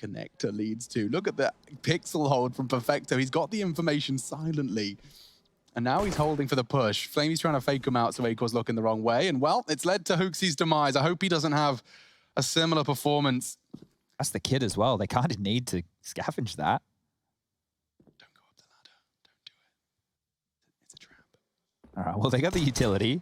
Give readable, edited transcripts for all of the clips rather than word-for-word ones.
connector leads to. Look at the pixel hold from Perfecto. He's got the information silently. And now he's holding for the push. Flamey's trying to fake him out so Acor's looking the wrong way. And, well, it's led to HooXi's demise. I hope he doesn't have a similar performance. That's the kid as well. They kind of need to scavenge that. Don't go up the ladder. Don't do it. It's a trap. All right, well, they got the utility.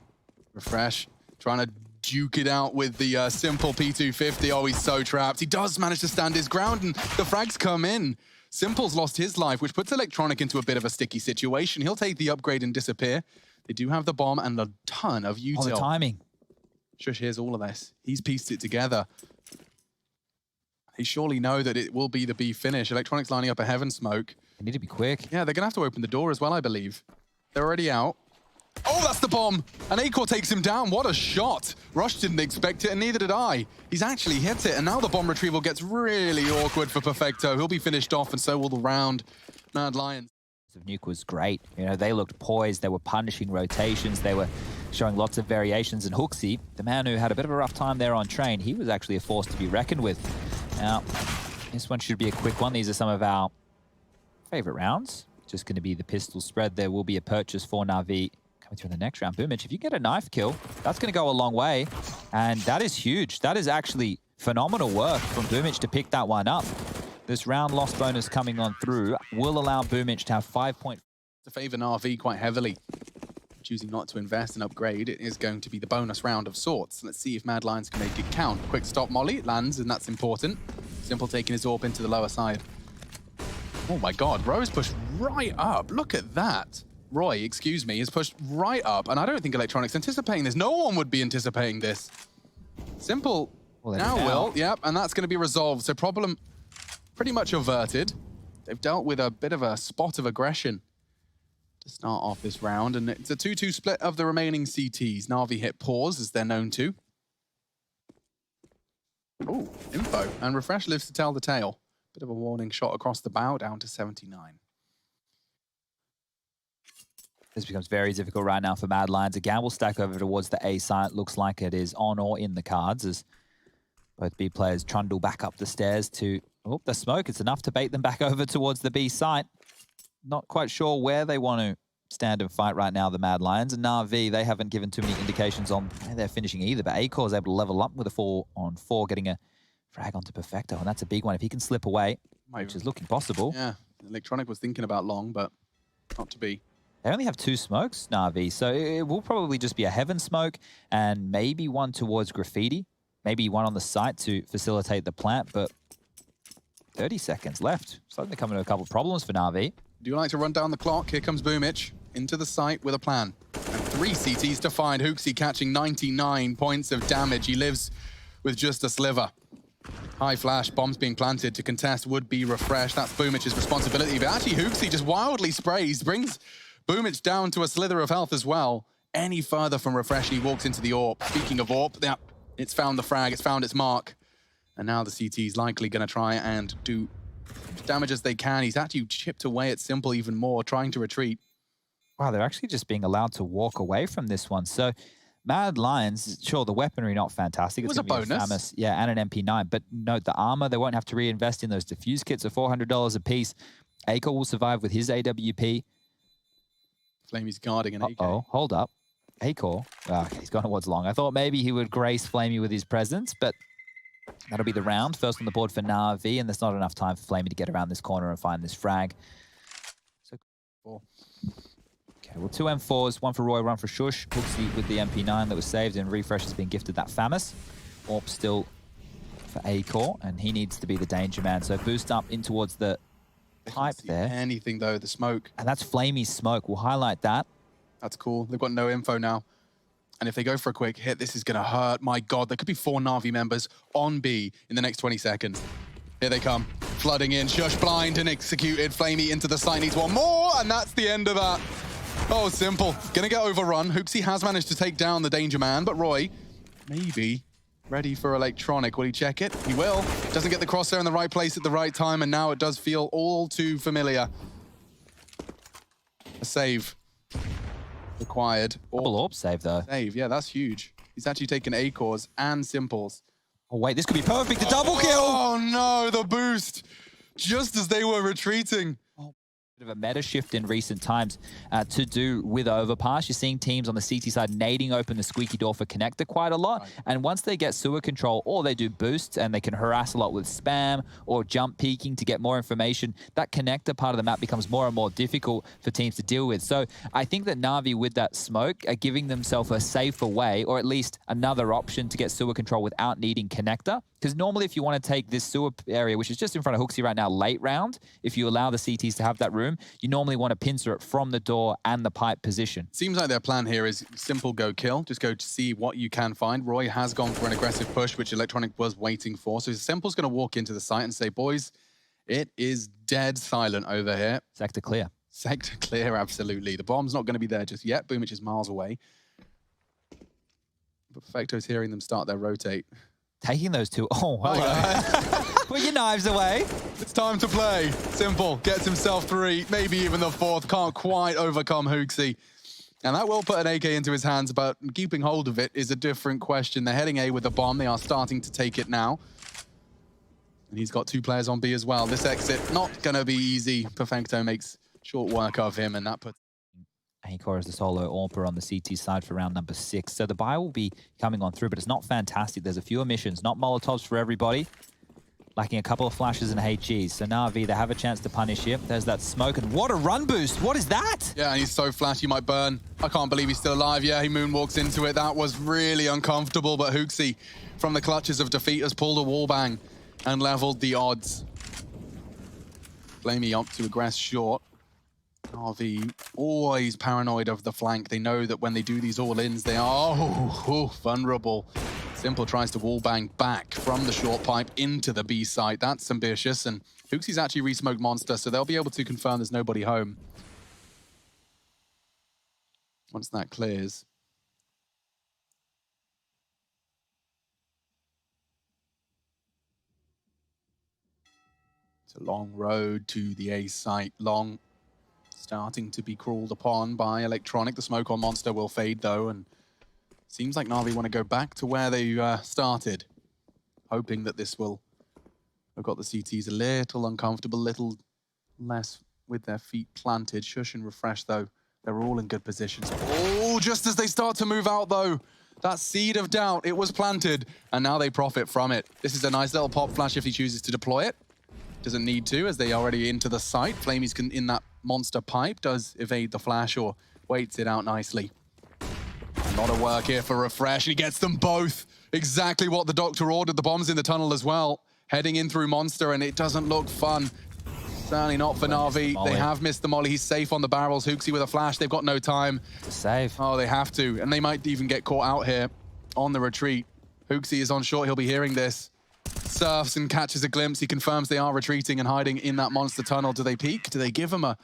Refresh, trying to duke it out with the simple P250. Oh, he's so trapped. He does manage to stand his ground, and the frags come in. Simple's lost his life, which puts Electronic into a bit of a sticky situation. He'll take the upgrade and disappear. They do have the bomb and a ton of util. Oh, the timing. Shush hears all of this. He's pieced it together. They surely know that it will be the B finish. Electronic's lining up a heaven smoke. They need to be quick. Yeah, they're going to have to open the door as well, I believe. They're already out. Oh, that's the bomb! And Acor takes him down. What a shot! Rush didn't expect it, and neither did I. He's actually hit it, and now the bomb retrieval gets really awkward for Perfecto. He'll be finished off, and so will the round. Mad Lions. Nuke was great. You know, they looked poised. They were punishing rotations. They were showing lots of variations. And HooXi, the man who had a bit of a rough time there on train, he was actually a force to be reckoned with. Now, this one should be a quick one. These are some of our favorite rounds. Just going to be the pistol spread. There will be a purchase for NaVi coming through in the next round. Boomich, if you get a knife kill, that's going to go a long way. And that is huge. That is actually phenomenal work from Boomich to pick that one up. This round loss bonus coming on through will allow Boomich to have 5 points. To favor NaVi quite heavily. Choosing not to invest and upgrade, it is going to be the bonus round of sorts. Let's see if Mad Lions can make it count. Quick stop molly, it lands, and that's important. Simple taking his AWP into the lower side. Oh my god, Rose pushed right up. Look at that. Roy, excuse me, is pushed right up, and I don't think Electronic's anticipating this. No one would be anticipating this. Simple now will, yep, and that's going to be resolved. So problem pretty much averted. They've dealt with a bit of a spot of aggression to start off this round, and it's a 2-2 split of the remaining CTs. NaVi hit pause, as they're known to. Oh, info, and Refresh lives to tell the tale. Bit of a warning shot across the bow, down to 79. This becomes very difficult right now for Mad Lions. A gamble stack over towards the A site. Looks like it is on or in the cards as both B players trundle back up the stairs to the smoke. It's enough to bait them back over towards the B site. Not quite sure where they want to stand and fight right now, the Mad Lions. And NaVi, they haven't given too many indications on where they're finishing either. But Acor is able to level up with a 4-on-4, getting a frag onto Perfecto. And that's a big one. If he can slip away, which is looking possible. Yeah, Electronic was thinking about long, but not to be. They only have 2 smokes, NaVi, so it will probably just be a heaven smoke and maybe one towards graffiti, maybe one on the site to facilitate the plant, but 30 seconds left. Starting to come into a couple of problems for NaVi. Do you like to run down the clock? Here comes Boomich into the site with a plan. And 3 CTs to find. HooXi catching 99 points of damage. He lives with just a sliver. High flash, bombs being planted to contest would be Refresh. That's Boomich's responsibility, but actually HooXi just wildly sprays, brings Boomich down to a slither of health as well. Any further from Refresh, he walks into the AWP. Speaking of AWP, yeah, it's found the frag, it's found its mark. And now the CT is likely going to try and do damage as they can. He's actually chipped away at Simple even more, trying to retreat. Wow, they're actually just being allowed to walk away from this one. So Mad Lions, sure, the weaponry not fantastic. It was a bonus. Yeah, and an MP9. But note the armor, they won't have to reinvest in those diffuse kits of $400 a piece. Acor will survive with his AWP. Flamey's guarding an AK. Oh, hold up. Acor. Oh, okay, he's gone towards long. I thought maybe he would grace Flamey with his presence, but that'll be the round. First on the board for NaVi, and there's not enough time for Flamey to get around this corner and find this frag. So, okay, well, 2 M4s, one for Roy, one for Shush. HooXi with the MP9 that was saved, and Refresh has been gifted that FAMAS. AWP still for Acor, and he needs to be the danger man. So boost up in towards the pipe there. Anything though, the smoke. And that's Flamey's smoke. We'll highlight that. That's cool. They've got no info now. And if they go for a quick hit, this is going to hurt. My God, there could be 4 NaVi members on B in the next 20 seconds. Here they come. Flooding in. Shush blind and executed. Flamey into the site. Needs one more. And that's the end of that. Oh, Simple. Going to get overrun. HooXi has managed to take down the danger man. But Roy, maybe ready for Electronic. Will he check it? He will. Doesn't get the crosshair in the right place at the right time. And now it does feel all too familiar. A save required. Double AWP save, though. Save, yeah, that's huge. He's actually taken Acor's and Simple's Oh, wait, this could be perfect. The double kill. Oh, no, the boost. Just as they were retreating. Of a meta shift in recent times to do with Overpass. You're seeing teams on the CT side nading open the squeaky door for connector quite a lot. Right. And once they get sewer control, or they do boosts and they can harass a lot with spam or jump peeking to get more information, that connector part of the map becomes more and more difficult for teams to deal with. So I think that NaVi with that smoke are giving themselves a safer way, or at least another option to get sewer control without needing connector. Because normally if you want to take this sewer area, which is just in front of Hooksy right now, late round, if you allow the CTs to have that room, you normally want to pincer it from the door and the pipe position. Seems like their plan here is simple go kill. Just go to see what you can find. Roy has gone for an aggressive push, which Electronic was waiting for. So Simple's going to walk into the site and say, boys, it is dead silent over here. Sector clear. Sector clear, absolutely. The bomb's not going to be there just yet. Boomich is miles away. But Perfecto's hearing them start their rotate. Taking those two. Oh, hello. Put your knives away. It's time to play. Simple gets himself 3, maybe even the 4th. Can't quite overcome Hooksy. And that will put an AK into his hands, but keeping hold of it is a different question. They're heading A with the bomb. They are starting to take it now. And he's got 2 players on B as well. This exit not going to be easy. Perfecto makes short work of him, and that puts... Acor is the solo AWPer on the CT side for round number 6. So the buy will be coming on through, but it's not fantastic. There's a few omissions, not Molotovs for everybody. Lacking a couple of flashes and HGs. So NaVi, they have a chance to punish here. There's that smoke, and what a run boost. What is that? Yeah, and he's so flashy, he might burn. I can't believe he's still alive. Yeah, he moonwalks into it. That was really uncomfortable, but Hooksy, from the clutches of defeat, has pulled a wallbang and leveled the odds. Flamey opt to aggress short. NaVi always paranoid of the flank. They know that when they do these all-ins, they are vulnerable. Simple tries to wallbang back from the short pipe into the B site. That's ambitious, and Hooksy's actually re-smoked Monster, so they'll be able to confirm there's nobody home. Once that clears. It's a long road to the A site. Long. Starting to be crawled upon by Electronic. The smoke on Monster will fade, though, and seems like NaVi want to go back to where they started, hoping that this will have got the CTs a little uncomfortable, little less with their feet planted. Shush and refresh, though. They're all in good positions. Oh, just as they start to move out, though, that seed of doubt, it was planted, and now they profit from it. This is a nice little pop flash if he chooses to deploy it. Doesn't need to, as they are already into the site. Flamey's in that Monster pipe, does evade the flash or waits it out nicely. A lot of work here for Refresh. He gets them both. Exactly what the doctor ordered. The bomb's in the tunnel as well. Heading in through Monster, and it doesn't look fun. Certainly not for NaVi. They have missed the molly. He's safe on the barrels. Hooksy with a flash. They've got no time. Save. Oh, they have to. And they might even get caught out here on the retreat. Hooksy is on short. He'll be hearing this. Surfs and catches a glimpse. He confirms they are retreating and hiding in that Monster tunnel. Do they peek? Do they give him a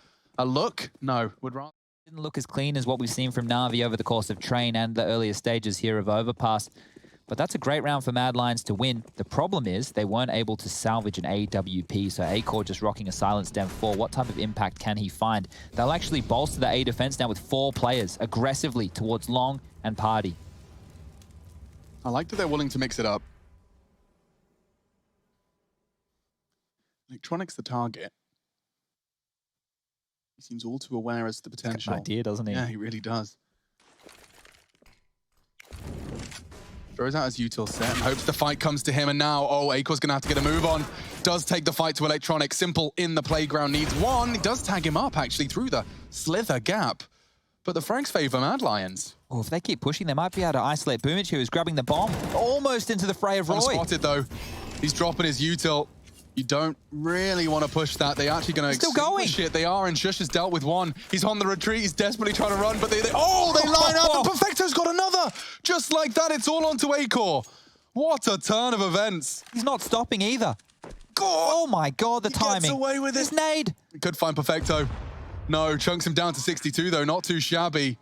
look? No. Would rather... Didn't look as clean as what we've seen from NaVi over the course of Train and the earlier stages here of Overpass. But that's a great round for Mad Lions to win. The problem is they weren't able to salvage an AWP, so Acor just rocking a silence down 4. What type of impact can he find? They'll actually bolster the A defense now with 4 players aggressively towards Long and Party. I like that they're willing to mix it up. Electronic's the target. He seems all too aware as to the potential. Got an idea, doesn't he? Yeah, he really does. Throws out his util set and hopes the fight comes to him. And now, oh, Acor's going to have to get a move on. Does take the fight to Electronic. Simple in the playground, needs one. He does tag him up, actually, through the slither gap. But the Franks favor Mad Lions. Oh, if they keep pushing, they might be able to isolate Boomich, who is grabbing the bomb almost into the fray of Roy. Unspotted, though. He's dropping his util. You don't really want to push that. They're actually going to extinguish it. They are, and Shush has dealt with one. He's on the retreat. He's desperately trying to run, but they line up, and Perfecto's got another. Just like that, it's all onto Acor. What a turn of events. He's not stopping either. God. Oh my God, the timing. Gets away with it. This nade. Could find Perfecto. No, chunks him down to 62, though. Not too shabby.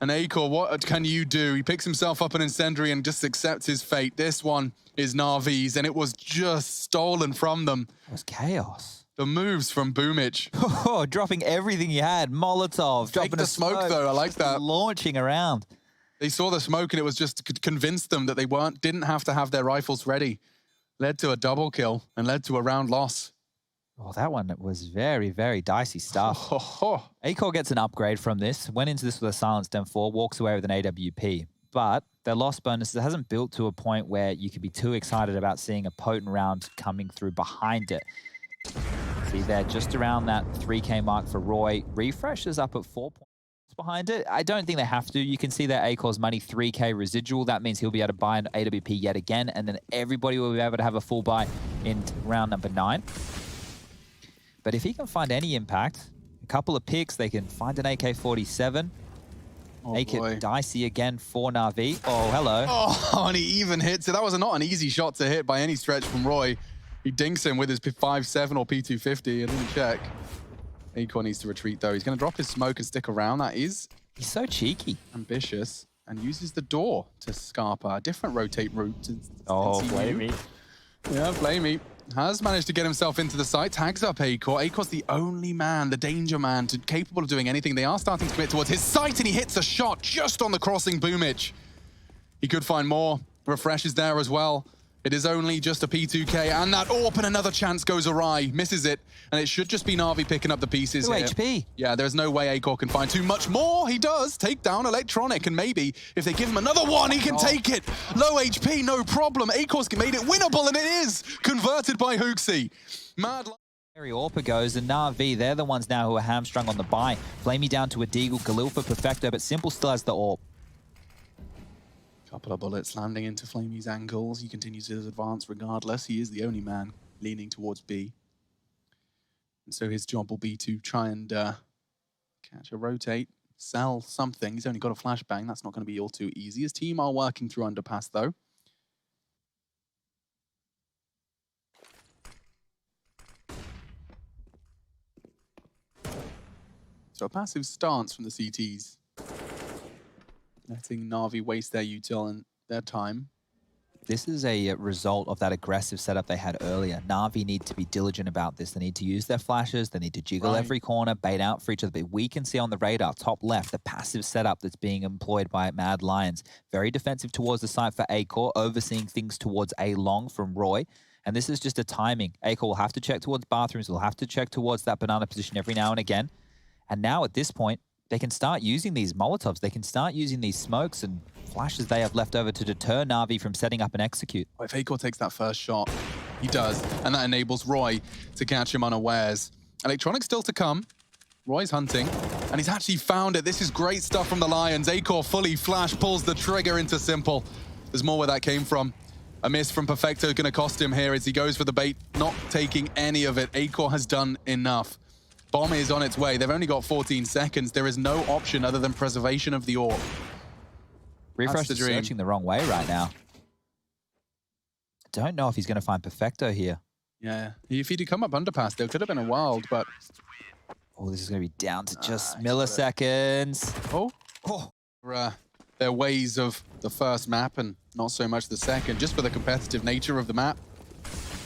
And Acor, what can you do? He picks himself up an incendiary and just accepts his fate. This one is NaVi's, and it was just stolen from them. It was chaos. The moves from Boomich. Oh, dropping everything he had. Molotov, dropping the smoke, though. I like that. Launching around. They saw the smoke, and it was just to convince them that they didn't have to have their rifles ready. Led to a double kill and led to a round loss. Oh, that one was very, very dicey stuff. Oh. Acor gets an upgrade from this, went into this with a silenced M4, walks away with an AWP. But their loss bonus hasn't built to a point where you could be too excited about seeing a potent round coming through behind it. See there, just around that 3K mark for Roy. Refresh is up at 4 points behind it. I don't think they have to. You can see that Acor's money 3K residual. That means he'll be able to buy an AWP yet again, and then everybody will be able to have a full buy in round number 9. But if he can find any impact, a couple of picks, they can find an AK-47. Make it dicey again for NaVi. Oh, hello. Oh, and he even hits it. That was not an easy shot to hit by any stretch from Roy. He dinks him with his 5.7 or P250. I didn't check. Acor needs to retreat, though. He's going to drop his smoke and stick around. That is... He's so cheeky. Ambitious. And uses the door to Scarpa. A different rotate route. Oh, Flamey. Yeah, Flamey has managed to get himself into the site. Tags up Acor. Acor's the only man, the danger man, capable of doing anything. They are starting to commit towards his site, and he hits a shot just on the crossing boomage. He could find more. Refresh is there as well. It is only just a P2K, and that AWP and another chance goes awry. Misses it, and it should just be NaVi picking up the pieces here. HP. Yeah, there's no way Acor can find too much more. He does take down Electronic, and maybe if they give him another one, he can take it. Low HP, no problem. Acor's made it winnable, and it is converted by Hooksy. Mad. AWP goes, and NaVi, they're the ones now who are hamstrung on the buy. Flamey down to a Deagle, Galil for Perfecto, but Simple still has the AWP. Couple of bullets landing into Flamey's ankles. He continues his advance regardless. He is the only man leaning towards B. And so his job will be to try and catch a rotate, sell something. He's only got a flashbang. That's not going to be all too easy. His team are working through Underpass, though. So a passive stance from the CTs. Letting NaVi waste their util and their time. This is a result of that aggressive setup they had earlier. NaVi need to be diligent about this. They need to use their flashes. They need to jiggle every corner, bait out for each other. But we can see on the radar, top left, the passive setup that's being employed by Mad Lions. Very defensive towards the site for Acor, overseeing things towards A long from Roy. And this is just a timing. Acor will have to check towards bathrooms. Will have to check towards that banana position every now and again. And now at this point, they can start using these Molotovs. They can start using these smokes and flashes they have left over to deter NaVi from setting up and execute. If Acor takes that first shot, he does, and that enables Roy to catch him unawares. Electronic still to come. Roy's hunting, and he's actually found it. This is great stuff from the Lions. Acor fully flash, pulls the trigger into Simple. There's more where that came from. A miss from Perfecto going to cost him here as he goes for the bait, not taking any of it. Acor has done enough. Bomb is on its way. They've only got 14 seconds. There is no option other than preservation of the AWP. Refresh is searching the wrong way right now. Don't know if he's going to find Perfecto here. Yeah, if he'd come up Underpass, there could have been a wild, but... Oh, this is going to be down to just milliseconds. Their ways of the first map and not so much the second, just for the competitive nature of the map.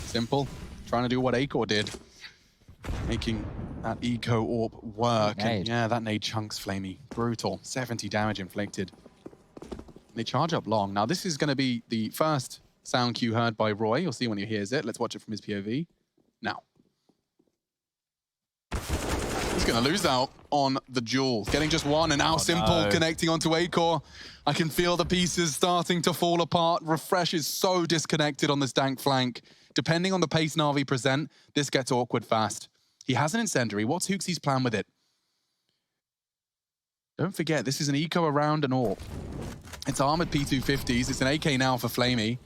Simple, trying to do what Acor did. Making that eco AWP work. And yeah, that nade chunks Flamey. Brutal. 70 damage inflicted. They charge up long. Now, this is going to be the first sound cue heard by Roy. You'll see when he hears it. Let's watch it from his POV. Now. He's going to lose out on the duel. Getting just one, and now Simple connecting onto Acor. I can feel the pieces starting to fall apart. Refresh is so disconnected on this dank flank. Depending on the pace NaVi present, this gets awkward fast. He has an incendiary. What's Hooksy's plan with it? Don't forget, this is an eco around an AWP. It's armored P250s. It's an AK now for Flamey.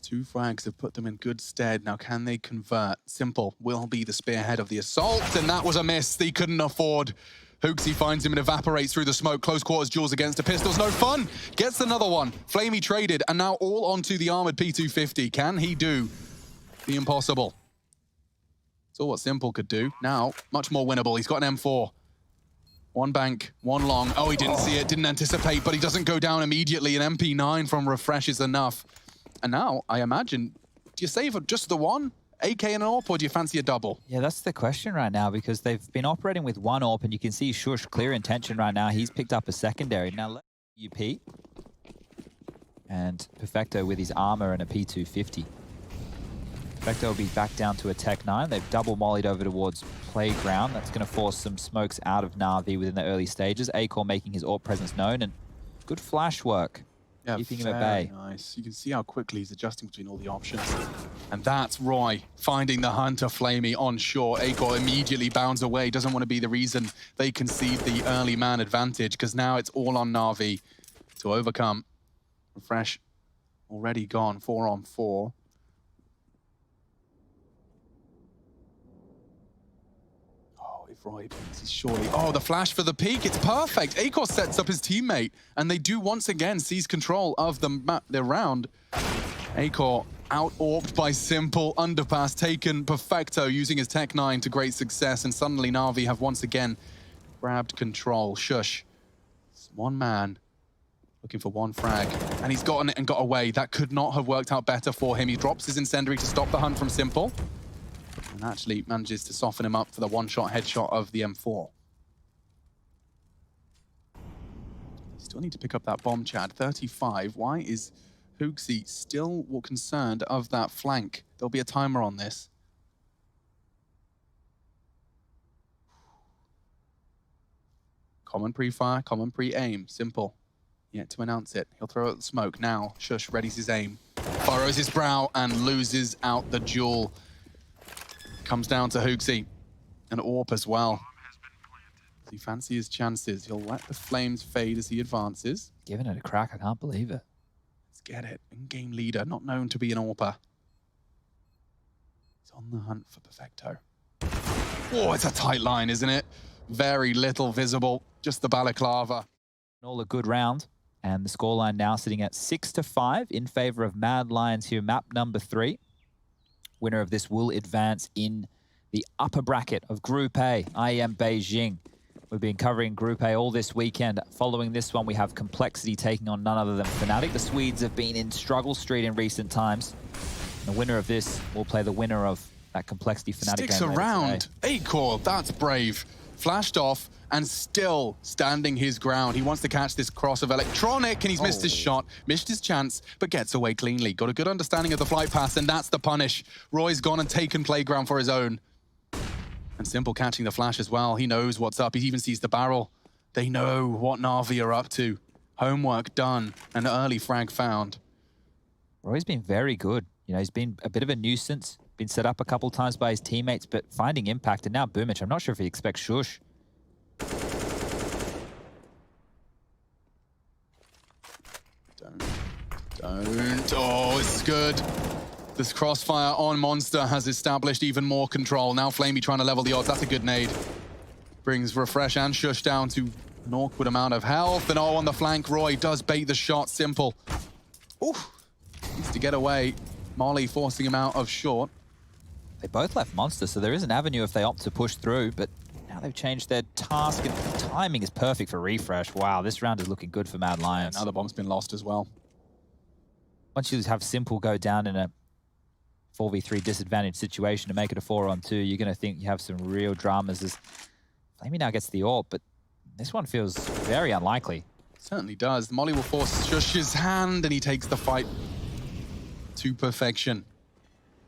Two frags have put them in good stead. Now, can they convert? Simple will be the spearhead of the assault, and that was a miss they couldn't afford. Hooksy finds him and evaporates through the smoke. Close quarters duels against the pistols. No fun. Gets another one. Flamey traded, and now all onto the armored P250. Can he do the impossible? It's all what Simple could do. Now, much more winnable. He's got an M4. One bank, one long. Oh, he didn't see it, didn't anticipate, but he doesn't go down immediately. An MP9 from Refresh is enough. And now, I imagine, do you save just the one? AK and an AWP, or do you fancy a double? Yeah, that's the question right now, because they've been operating with one AWP, and you can see Shush, clear intention right now. He's picked up a secondary. Now, let UP. And Perfecto with his armor and a P250. Perfecto will be back down to a Tech 9. They've double mollied over towards Playground. That's going to force some smokes out of NaVi within the early stages. Acor making his AWP presence known, and good flash work. Yeah, keeping him at bay. Nice. You can see how quickly he's adjusting between all the options. And that's Roy finding the Hunter Flamey on shore. Acor immediately bounds away. Doesn't want to be the reason they concede the early man advantage, because now it's all on NaVi to overcome. Refresh already gone, 4 on 4. Roy, he's surely... Oh, the flash for the peak. It's perfect. Acor sets up his teammate, and they do once again seize control of the round. Acor out-orped by Simple. Underpass taken. Perfecto using his Tech 9 to great success, and suddenly NaVi have once again grabbed control. Shush. It's one man looking for one frag, and he's gotten it and got away. That could not have worked out better for him. He drops his incendiary to stop the hunt from Simple, and actually manages to soften him up for the one-shot headshot of the M4. Still need to pick up that bomb, Chad. 35. Why is Hoogsy still concerned of that flank? There'll be a timer on this. Common pre-fire, common pre-aim. Simple. Yet to announce it. He'll throw out the smoke. Now, Shush readies his aim. Furrows his brow and loses out the duel. Comes down to Hoogsy and AWP as well. Does he fancy his chances? He'll let the flames fade as he advances. Giving it a crack, I can't believe it. Let's get it. In-game leader, not known to be an AWPer. He's on the hunt for Perfecto. Oh, it's a tight line, isn't it? Very little visible, just the balaclava. All a good round, and the scoreline now sitting at 6-5 in favor of Mad Lions here, map number 3. Winner of this will advance in the upper bracket of Group A, IEM Beijing. We've been covering Group A all this weekend. Following this one, we have Complexity taking on none other than Fnatic. The Swedes have been in struggle street in recent times. And the winner of this will play the winner of that Complexity Fnatic game. Sticks around. Acor, that's brave. Flashed off and still standing his ground. He wants to catch this cross of Electronic, and he's missed his shot, missed his chance, but gets away cleanly. Got a good understanding of the flight path, and that's the punish. Roy's gone and taken Playground for his own. And Simple catching the flash as well. He knows what's up. He even sees the barrel. They know what NaVi are up to. Homework done, an early frag found. Roy's been very good. You know, he's been a bit of a nuisance, been set up a couple times by his teammates, but finding impact. And now Boomich, I'm not sure if he expects Shush. Don't. Oh, this is good. This crossfire on Monster has established even more control. Now Flamey trying to level the odds. That's a good nade. Brings Refresh and Shush down to an awkward amount of health. And oh, on the flank, Roy does bait the shot. Simple. Oof. Needs to get away. Molly forcing him out of short. They both left Monster, so there is an avenue if they opt to push through, but now they've changed their task, and the timing is perfect for Refresh. Wow, this round is looking good for Mad Lions. Yeah, now the bomb's been lost as well. Once you have Simple go down in a 4v3 disadvantaged situation to make it a 4-on-2, you're going to think you have some real dramas as Flamey now gets the AWP, but this one feels very unlikely. Certainly does. The Molly will force Shush's hand, and he takes the fight to perfection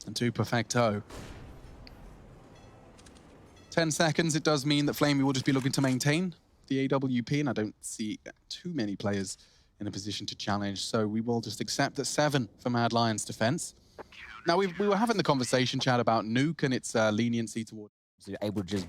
and to Perfecto. 10 seconds, it does mean that Flamey will just be looking to maintain the AWP, and I don't see too many players in a position to challenge, so we will just accept that 7 for Mad Lions defense. Now, we were having the conversation, Chad, about Nuke and its leniency towards... So you're able to just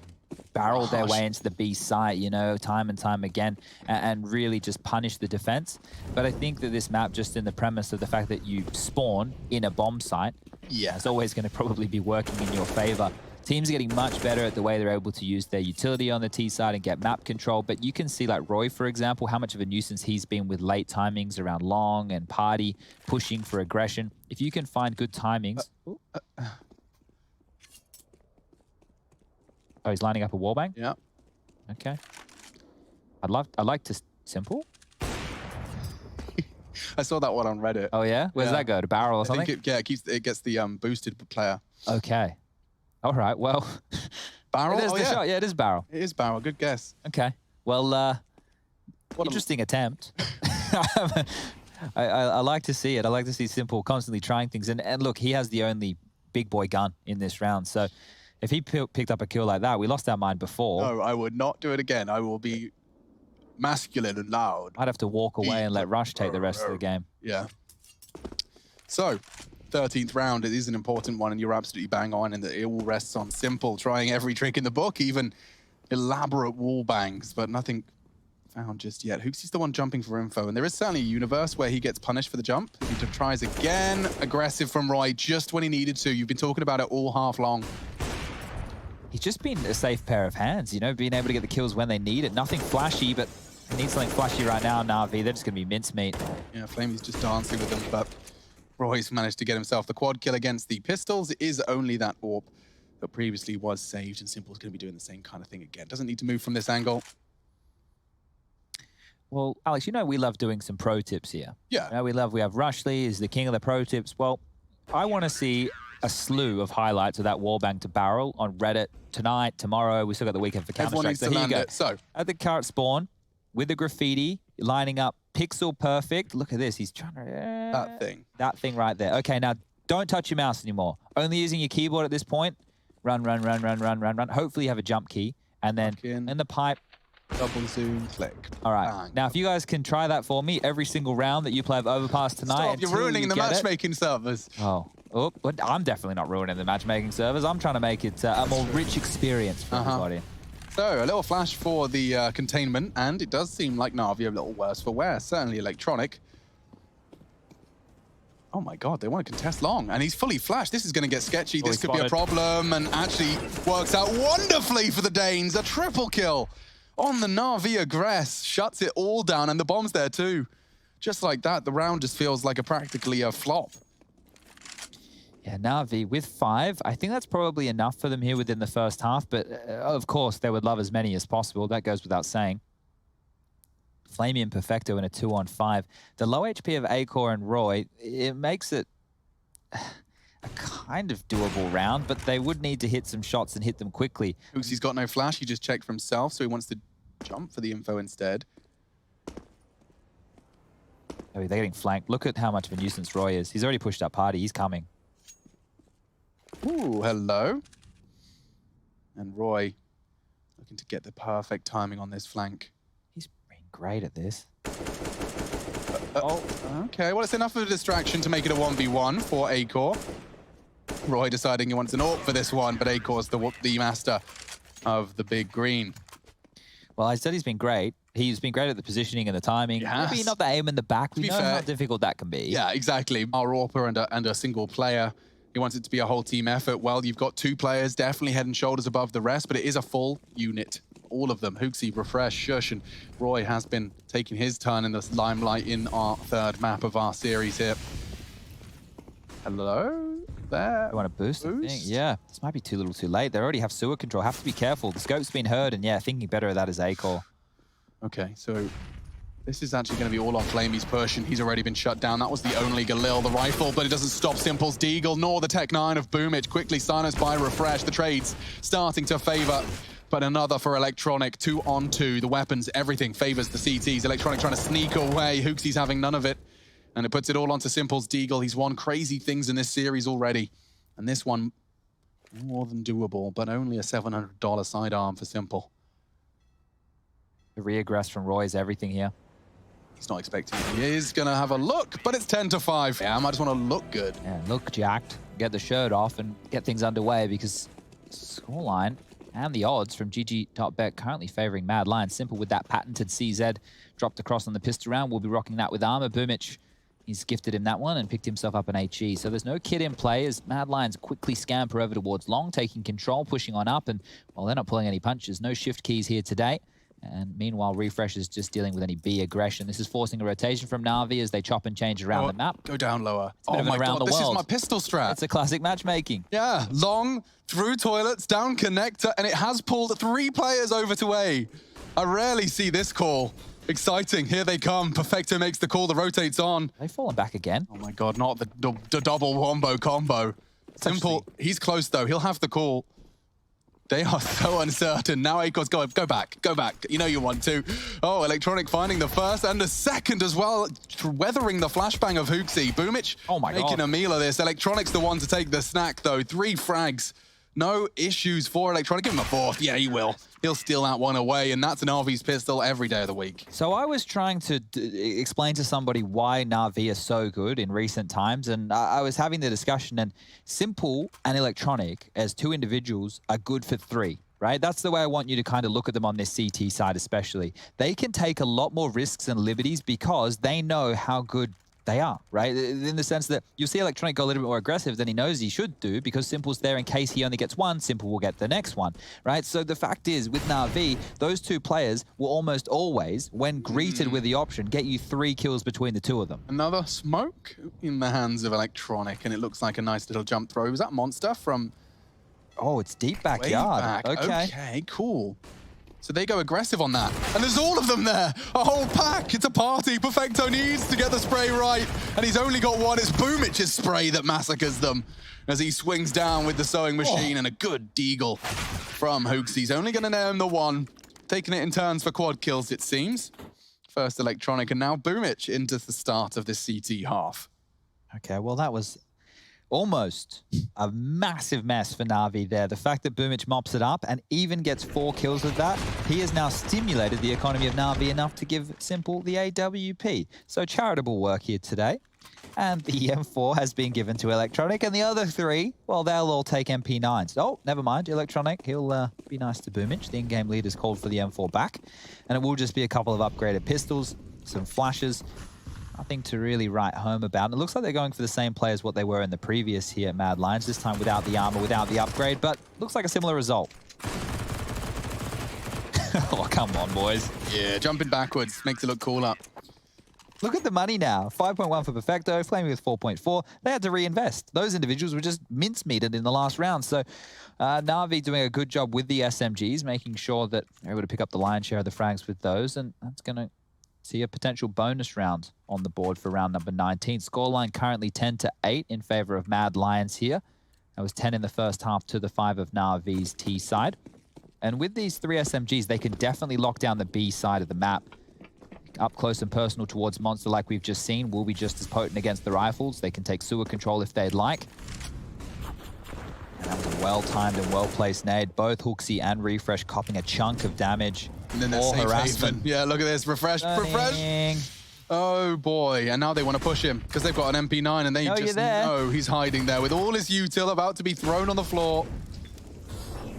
barrel their way into the B site, you know, time and time again, and really just punish the defense. But I think that this map, just in the premise of the fact that you spawn in a bomb site, it's always going to probably be working in your favor. Teams are getting much better at the way they're able to use their utility on the T side and get map control, but you can see, like Roy, for example, how much of a nuisance he's been with late timings around long and party, pushing for aggression. If you can find good timings... Oh, he's lining up a wallbang? Yeah. Okay. I'd like to... Simple? I saw that one on Reddit. Oh, yeah? Where does that go? To barrel or something? I think it gets the boosted player. Okay. All right, well... Barrel? There's the shot. Yeah, it is barrel. It is barrel. Good guess. Okay. Well, interesting attempt. I like to see it. I like to see Simple constantly trying things. And look, he has the only big boy gun in this round. So if he picked up a kill like that, we lost our mind before. No, I would not do it again. I will be masculine and loud. I'd have to walk away and let Rush take the rest of the game. Yeah. So, 13th round, it is an important one, and you're absolutely bang on in that it all rests on Simple, trying every trick in the book, even elaborate wall bangs, but nothing found just yet. Hooksy's the one jumping for info, and there is certainly a universe where he gets punished for the jump. He tries again, aggressive from Roy, just when he needed to. You've been talking about it all half long. He's just been a safe pair of hands, you know, being able to get the kills when they need it. Nothing flashy, but he needs something flashy right now, NaVi. They're just going to be mincemeat. Yeah, Flamey's just dancing with them, but Roy's managed to get himself the quad kill against the pistols. It is only that AWP that previously was saved, and Simple's going to be doing the same kind of thing again. Doesn't need to move from this angle. Well, Alex, you know we love doing some pro tips here. Yeah. You know, we have Rushley is the king of the pro tips. Well, I want to see a slew of highlights of that wallbang to barrel on Reddit tonight, tomorrow. We still got the weekend for Counter-Strike. So here you go. So at the cart spawn with the graffiti lining up pixel perfect. Look at this. He's trying to that thing. That thing right there. Okay, now don't touch your mouse anymore. Only using your keyboard at this point. Run, run, run, run, run, run, run. Hopefully you have a jump key, and then in the pipe. Double zoom, click. All right. Bang. Now, if you guys can try that for me every single round that you play of Overpass tonight. Stop, you're ruining the matchmaking servers. Oh, I'm definitely not ruining the matchmaking servers. I'm trying to make it a more rich experience for everybody. So, a little flash for the containment, and it does seem like NaVi a little worse for wear. Certainly electronic. Oh my god, they want to contest long, and he's fully flashed. This is going to get sketchy. This could be a problem, and actually works out wonderfully for the Danes. A triple kill on the NaVi aggress, shuts it all down, and the bomb's there too. Just like that, the round just feels like practically a flop. Yeah, NaVi with 5. I think that's probably enough for them here within the first half, but of course they would love as many as possible. That goes without saying. Flamey and Perfecto in a 2-on-5. The low HP of Acor and Roy, it makes it a kind of doable round, but they would need to hit some shots and hit them quickly. Hooksy's got no flash, he just checked for himself, so he wants to jump for the info instead. Oh, they're getting flanked. Look at how much of a nuisance Roy is. He's already pushed up party. He's coming. Ooh, hello. And Roy looking to get the perfect timing on this flank. He's been great at this. Okay, well, it's enough of a distraction to make it a 1v1 for Acor. Roy deciding he wants an AWP for this one, but Acor's the master of the big green. Well, I said he's been great. He's been great at the positioning and the timing. Yes. Maybe not the aim in the back. We know how difficult that can be. Yeah, exactly. Our AWPer and a single player. He wants it to be a whole team effort. Well, you've got 2 players definitely head and shoulders above the rest, but it is a full unit. All of them. Hooksy, Refresh, Shush, and Roy has been taking his turn in the limelight in our 3rd map of our series here. Hello? There. You want to boost? I think? Yeah. This might be too little too late. They already have sewer control. Have to be careful. The scope's been heard, and yeah, thinking better of that is Acor. Okay, so this is actually going to be all on Flamey's push, and he's already been shut down. That was the only Galil, the rifle, but it doesn't stop Simple's Deagle, nor the Tech 9 of Boomage. Quickly silenced by Refresh. The trades starting to favor, but another for Electronic. 2-on-2. The weapons, everything favors the CTs. Electronic trying to sneak away. Hooksy's having none of it, and it puts it all onto Simple's Deagle. He's won crazy things in this series already, and this one more than doable, but only a $700 sidearm for Simple. The reaggress from Roy is everything here. He's not expecting it. He is going to have a look, but it's 10-5. Yeah, I just want to look good. Yeah, look jacked. Get the shirt off and get things underway, because scoreline and the odds from GG.bet currently favoring Mad Lions. Simple with that patented CZ dropped across on the pistol round. We'll be rocking that with armor. Boomich, he's gifted him that one and picked himself up an HE. So there's no kit in play as Mad Lions quickly scamper over towards long, taking control, pushing on up, and well, they're not pulling any punches. No shift keys here today. And meanwhile, Refresh is just dealing with any B aggression. This is forcing a rotation from NaVi as they chop and change around the map. Go down lower. Oh my god, this is my pistol strat. It's a classic matchmaking. Yeah, long, through toilets, down connector, and it has pulled 3 players over to A. I rarely see this call. Exciting, here they come. Perfecto makes the call, the rotates on. They've fallen back again. Oh my god, not the double wombo combo. Simple, he's close though, he'll have the call. They are so uncertain. Now Acor's going, go back. You know you want to. Oh, Electronic finding the first and the second as well. Weathering the flashbang of Hooksy. Boomich making a meal of this. Electronic's the one to take the snack, though. 3 frags. No issues for Electronic. Give him a 4th. Yeah, he will. He'll steal that one away, and that's an NaVi's pistol every day of the week. So I was trying to explain to somebody why NaVi is so good in recent times, and I was having the discussion, and Simple and Electronic, as 2 individuals, are good for 3. Right? That's the way I want you to kind of look at them on this CT side especially. They can take a lot more risks and liberties because they know how good they are, right? In the sense that you'll see Electronic go a little bit more aggressive than he knows he should do because Simple's there in case he only gets one, Simple will get the next one, right? So the fact is, with NaVi, those 2 players will almost always, when greeted with the option, get you 3 kills between the 2 of them. Another smoke in the hands of Electronic, and it looks like a nice little jump throw. Was that Monster from... Oh, it's deep backyard. Back. Okay, cool. So they go aggressive on that. And there's all of them there. A whole pack. It's a party. Perfecto needs to get the spray right. And he's only got one. It's Boomich's spray that massacres them as he swings down with the sewing machine and a good deagle from Hooks. He's only going to nail him the 1. Taking it in turns for quad kills, it seems. First Electronic and now Boomich into the start of this CT half. Okay, well, that was almost a massive mess for NaVi there. The fact that Boomich mops it up and even gets 4 kills with that, he has now stimulated the economy of NaVi enough to give Simple the AWP. So charitable work here today. And the M4 has been given to Electronic, and the other 3, well, they'll all take MP9s. Oh, never mind, Electronic, he'll be nice to Boomich. The in-game lead has called for the M4 back, and it will just be a couple of upgraded pistols, some flashes. Nothing to really write home about. And it looks like they're going for the same play as what they were in the previous here at Mad Lions, this time without the armor, without the upgrade, but looks like a similar result. Oh, come on, boys. Yeah, jumping backwards makes it look cooler. Look at the money now. 5.1 for Perfecto, Flamey with 4.4. They had to reinvest. Those individuals were just mincemeated in the last round. So NaVi doing a good job with the SMGs, making sure that they're able to pick up the lion's share of the frags with those, and that's going to see a potential bonus round on the board for round number 19. Scoreline currently 10-8 in favor of Mad Lions here. That was 10 in the first half to the 5 of NaVi's T side. And with these 3 SMGs, they can definitely lock down the B side of the map. Up close and personal towards Monster, like we've just seen, will be just as potent against the rifles. They can take sewer control if they'd like. And that was a well-timed and well-placed nade. Both Hooksy and Refresh copping a chunk of damage. And then there's harassment. Yeah, look at this. Refresh. Oh, boy. And now they want to push him because they've got an MP9 and they just know he's hiding there with all his util about to be thrown on the floor.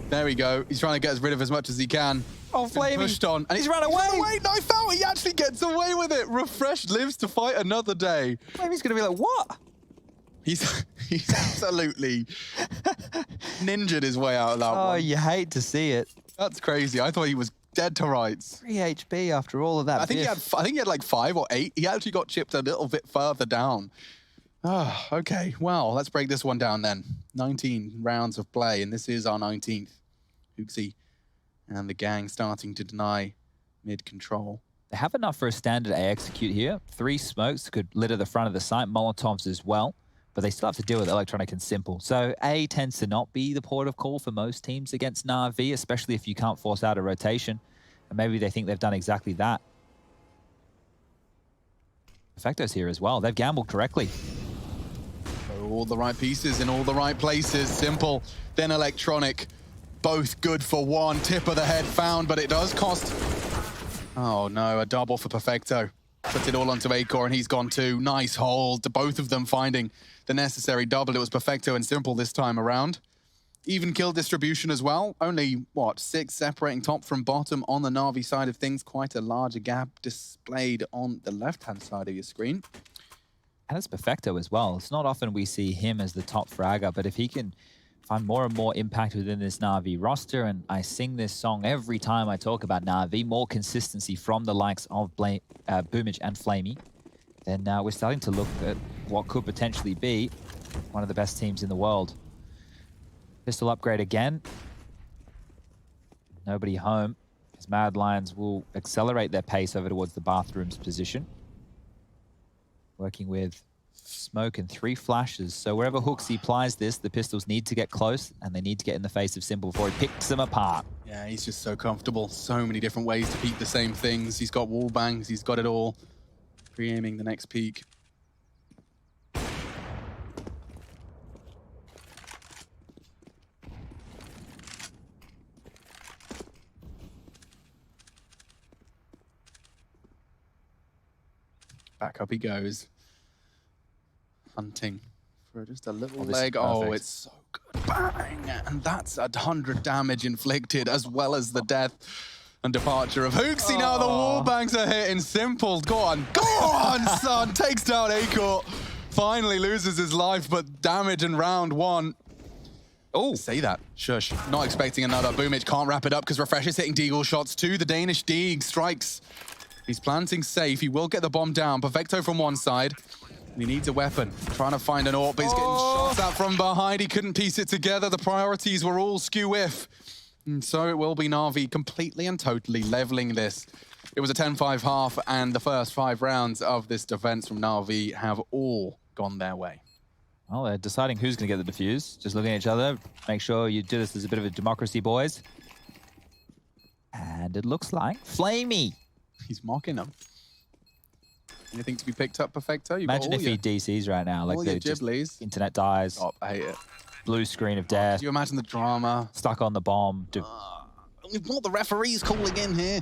There we go. He's trying to get rid of as much as he can. Oh, Flamey. Pushed on. And he's run away. Knife out. He actually gets away with it. Refresh lives to fight another day. Flamey's going to be like, what? He's absolutely ninjaed his way out of that one. Oh, you hate to see it. That's crazy. I thought he was dead to rights. 3 HP after all of that. I think he had like 5 or 8. He actually got chipped a little bit further down. Oh, okay. Well, let's break this one down then. 19 rounds of play, and this is our 19th. Hooksy and the gang starting to deny mid-control. They have enough for a standard A execute here. 3 smokes could litter the front of the site, Molotovs as well, but they still have to deal with Electronic and Simple. So A tends to not be the port of call for most teams against NaVi, especially if you can't force out a rotation. And maybe they think they've done exactly that. Perfecto's here as well. They've gambled correctly. All the right pieces in all the right places. Simple, then Electronic. Both good for 1. Tip of the head found, but it does cost... Oh no, a double for Perfecto. Puts it all onto Acor and he's gone too. Nice hold. Both of them finding the necessary double. It was Perfecto and Simple this time around. Even kill distribution as well. Only, what, 6 separating top from bottom on the NaVi side of things. Quite a larger gap displayed on the left-hand side of your screen. And it's Perfecto as well. It's not often we see him as the top fragger, but if he can find more and more impact within this NaVi roster, and I sing this song every time I talk about NaVi, more consistency from the likes of Boomich and Flamey, then we're starting to look at what could potentially be one of the best teams in the world. Pistol upgrade again. Nobody home. His Mad Lions will accelerate their pace over towards the bathrooms position. Working with smoke and 3 flashes. So wherever Hooksy applies this, the Pistols need to get close, and they need to get in the face of Simple before he picks them apart. Yeah, he's just so comfortable. So many different ways to peek the same things. He's got wall bangs. He's got it all. Pre-aiming the next peek. Back up he goes. Hunting for just a little leg. Oh, it's so good. Bang! And that's 100 damage inflicted, as well as the death and departure of Hooksy. Now the wall bangs are hitting. Simple. Go on, son. Takes down Acor. Finally loses his life, but damage in round 1. Oh, say that. Shush. Not expecting another. Boomich can't wrap it up because Refresh is hitting Deagle shots too. The Danish Deeg strikes. He's planting safe. He will get the bomb down. Perfecto from one side. And he needs a weapon. Trying to find an AWP, but he's getting shots out from behind. He couldn't piece it together. The priorities were all skew-if. And so it will be NaVi completely and totally leveling this. It was a 10-5 half, and the first 5 rounds of this defense from NaVi have all gone their way. Well, they're deciding who's going to get the defuse. Just looking at each other. Make sure you do this as a bit of a democracy, boys. And it looks like Flamey. He's mocking them. Anything to be picked up, Perfecto? Imagine if he DCs right now. Like the just internet dies. Oh, I hate it. Blue screen of death. Can you imagine the drama? Stuck on the bomb. Not the referees calling in here.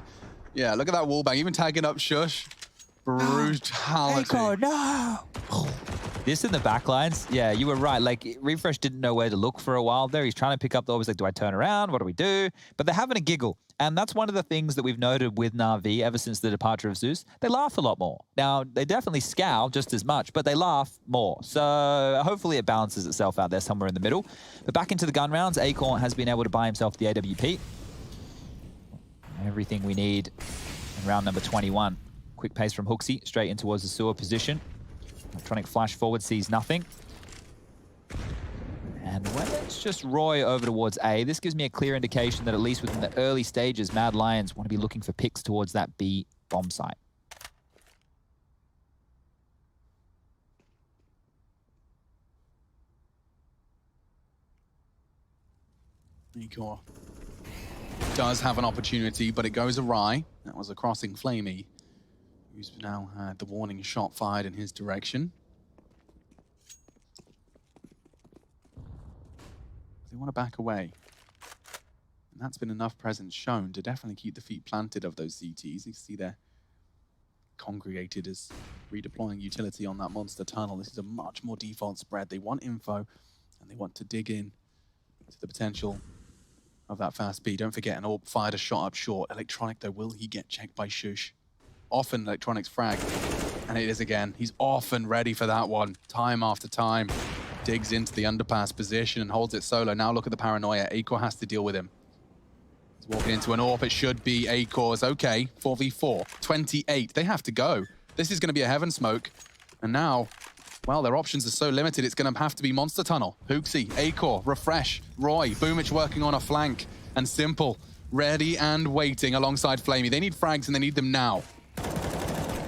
Yeah, look at that wallbang. Even tagging up Shush. Brutality. Acor, no! This in the backlines, yeah, you were right. Like, Refresh didn't know where to look for a while there. He's trying to pick up the always like, do I turn around? What do we do? But they're having a giggle. And that's one of the things that we've noted with NaVi ever since the departure of Zeus. They laugh a lot more. Now, they definitely scowl just as much, but they laugh more. So hopefully it balances itself out there somewhere in the middle. But back into the gun rounds, Acor has been able to buy himself the AWP. Everything we need in round number 21. Quick pace from Hooksy, straight in towards the sewer position. Electronic flash forward, sees nothing. And when it's just Roy over towards A, this gives me a clear indication that at least within the early stages, Mad Lions want to be looking for picks towards that B bomb site. Acor does have an opportunity, but it goes awry. That was a crossing Flamey, who's now had the warning shot fired in his direction. They want to back away. And that's been enough presence shown to definitely keep the feet planted of those CTs. You can see they're congregated as redeploying utility on that monster tunnel. This is a much more default spread. They want info, and they want to dig in to the potential of that fast B. Don't forget, an AWP fired a shot up short. Electronic, though, will he get checked by Shush? Often Electronic's frag, and it is again. He's often ready for that one, time after time. Digs into the underpass position and holds it solo. Now look at the paranoia. Acor has to deal with him. He's walking into an AWP. It should be Acor's. Okay, 4v4, 28. They have to go. This is going to be a heaven smoke. And now, well, their options are so limited, it's going to have to be Monster Tunnel. Hooksy, Acor, Refresh, Roy, Boomich working on a flank, and Simple ready and waiting alongside Flamey. They need frags and they need them now.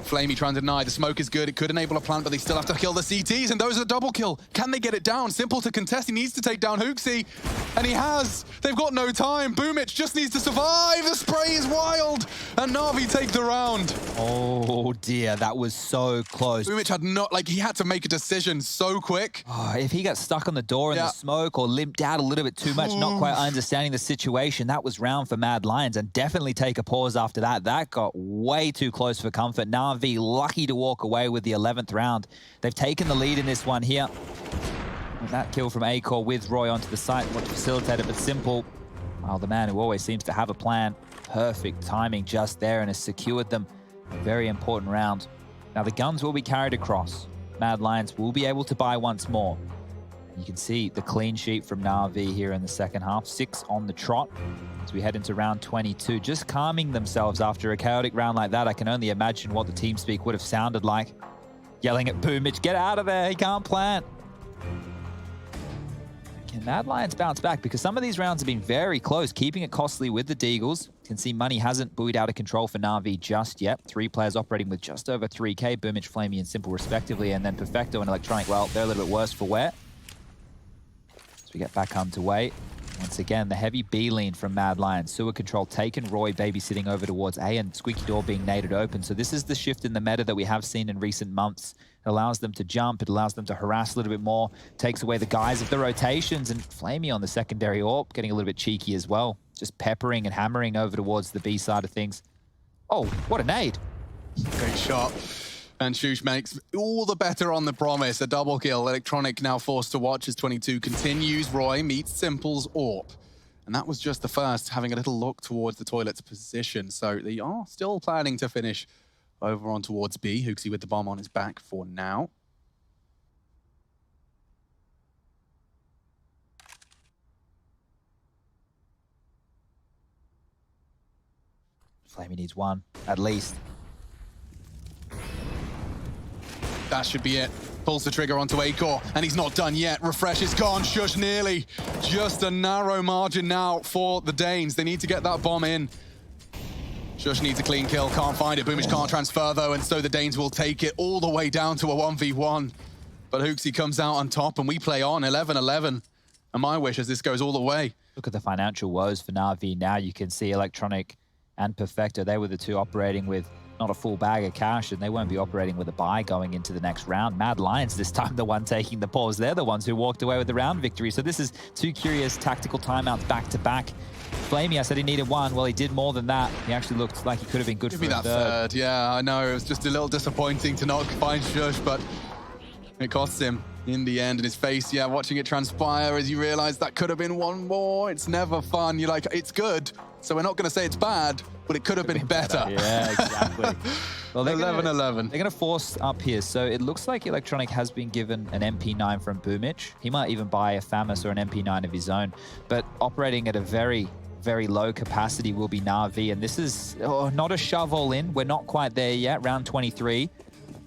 Flamey trying to deny. The smoke is good. It could enable a plant, but they still have to kill the CTs, and those are a double kill. Can they get it down? Simple to contest. He needs to take down Hooksy, and he has. They've got no time. Boomich just needs to survive. The spray is wild, and NaVi take the round. Oh dear, that was so close. Boomich had not, like, he had to make a decision so quick. Oh, if he got stuck on the door in the smoke or limped out a little bit too much, not quite understanding the situation, that was round for Mad Lions, and definitely take a pause after that. That got way too close for comfort. NaVi lucky to walk away with the 11th round. They've taken the lead in this one here. And that kill from Acor with Roy onto the site, what to facilitate it, but Simple, well, the man who always seems to have a plan. Perfect timing just there and has secured them. A very important round. Now the guns will be carried across. Mad Lions will be able to buy once more. You can see the clean sheet from NaVi here in the second half. 6 on the trot as we head into round 22. Just calming themselves after a chaotic round like that. I can only imagine what the TeamSpeak would have sounded like. Yelling at Boomich, get out of there, he can't plant. Can Mad Lions bounce back? Because some of these rounds have been very close, keeping it costly with the Deagles. Can see money hasn't buoyed out of control for NaVi just yet. 3 players operating with just over 3K, Boomich, Flamey, and Simple respectively, and then Perfecto and Electronic, well, they're a little bit worse for wear. As we get back underway. Once again, the heavy B lean from Mad Lion. Sewer control taken, Roy babysitting over towards A, and Squeaky Door being naded open. So this is the shift in the meta that we have seen in recent months. It allows them to jump, it allows them to harass a little bit more, takes away the guise of the rotations, and Flamey on the secondary AWP getting a little bit cheeky as well. Just peppering and hammering over towards the B side of things. Oh, what a nade. Great shot. And Shush makes all the better on the promise. A double kill. Electronic now forced to watch as 22 continues. Roy meets Simple's AWP. And that was just the first, having a little look towards the toilet's position. So they are still planning to finish over on towards B. Hooksy with the bomb on his back for now. Flamey needs one, at least. That should be it. Pulls the trigger onto Acor, and he's not done yet. Refresh is gone. Shush nearly. Just a narrow margin now for the Danes. They need to get that bomb in. Shush needs a clean kill, can't find it. Boomich can't transfer though, and so the Danes will take it all the way down to a 1v1. But Hooksy comes out on top, and we play on 11-11. And my wish is this goes all the way. Look at the financial woes for NaVi now. You can see Electronic and Perfecto, they were the two operating with not a full bag of cash, and they won't be operating with a buy going into the next round. Mad Lions this time the one taking the pause. They're the ones who walked away with the round victory. So this is 2 curious tactical timeouts back to back. Flamey, I said he needed 1. Well, he did more than that. He actually looked like he could have been good for that third. Yeah, I know. It was just a little disappointing to not find Shush, but it costs him in the end. In his face, yeah, watching it transpire as you realize that could have been 1 more. It's never fun. You're like, it's good. So we're not going to say it's bad, but it could have been better. Yeah, exactly. Well, 11-11. They're going to force up here. So it looks like Electronic has been given an MP9 from Boomich. He might even buy a FAMAS or an MP9 of his own. But operating at a very, very low capacity will be NaVi. And this is not a shove all in. We're not quite there yet, round 23.